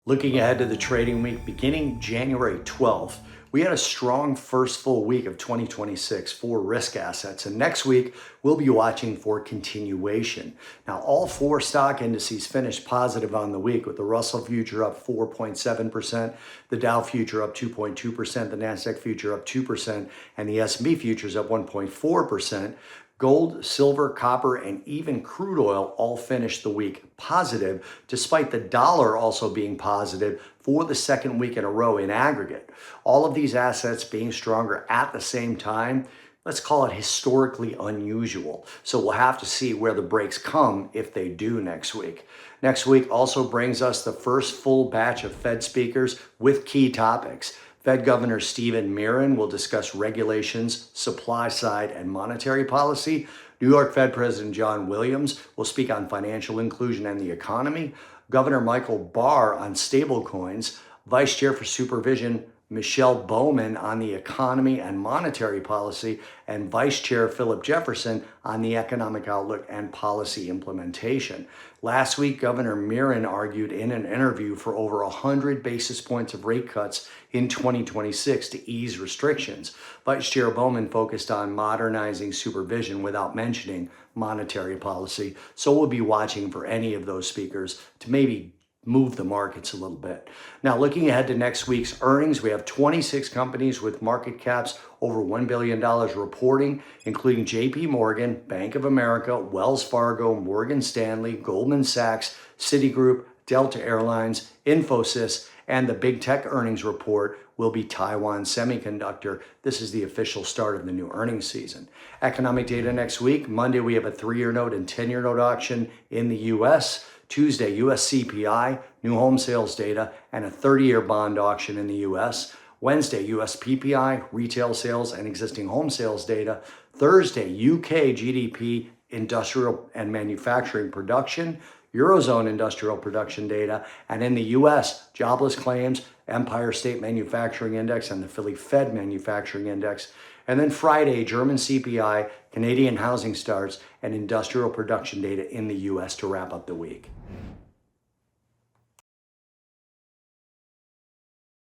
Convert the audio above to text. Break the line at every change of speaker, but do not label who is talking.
Looking ahead to the trading week beginning January 12th, we had a strong first full week of 2026 for risk assets. And next week, we'll be watching for continuation. Now, all four stock indices finished positive on the week, with the Russell future up 4.7%, the Dow future up 2.2%, the NASDAQ future up 2%, and the S&P futures up 1.4%. Gold, silver, copper, and even crude oil all finished the week positive, despite the dollar also being positive for the second week in a row in aggregate. All of these assets being stronger at the same time, let's call it historically unusual. So we'll have to see where the breaks come if they do next week. Next week also brings us the first full batch of Fed speakers with key topics. Fed Governor Stephen Miron will discuss regulations, supply side, and monetary policy. New York Fed President John Williams will speak on financial inclusion and the economy. Governor Michael Barr on stablecoins. Vice Chair for Supervision Michelle Bowman on the economy and monetary policy, and Vice Chair Philip Jefferson on the economic outlook and policy implementation. Last week, Governor Miron argued in an interview for over 100 basis points of rate cuts in 2026 to ease restrictions. Vice Chair Bowman focused on modernizing supervision without mentioning monetary policy, so we'll be watching for any of those speakers to maybe move the markets a little bit. Now, looking ahead to next week's earnings, we have 26 companies with market caps over $1 billion reporting, including JP Morgan, Bank of America, Wells Fargo, Morgan Stanley, Goldman Sachs, Citigroup, Delta Airlines, Infosys, and the big tech earnings report will be Taiwan Semiconductor. This is the official start of the new earnings season. Economic data next week. Monday, we have a 3-year note and 10-year note auction in the U.S., Tuesday, U.S. CPI, new home sales data, and a 30-year bond auction in the U.S. Wednesday, U.S. PPI, retail sales and existing home sales data. Thursday, UK GDP, industrial and manufacturing production, Eurozone industrial production data, and in the U.S., jobless claims, Empire State Manufacturing Index, and the Philly Fed Manufacturing Index. And then Friday, German CPI, Canadian housing starts, and industrial production data in the U.S. to wrap up the week.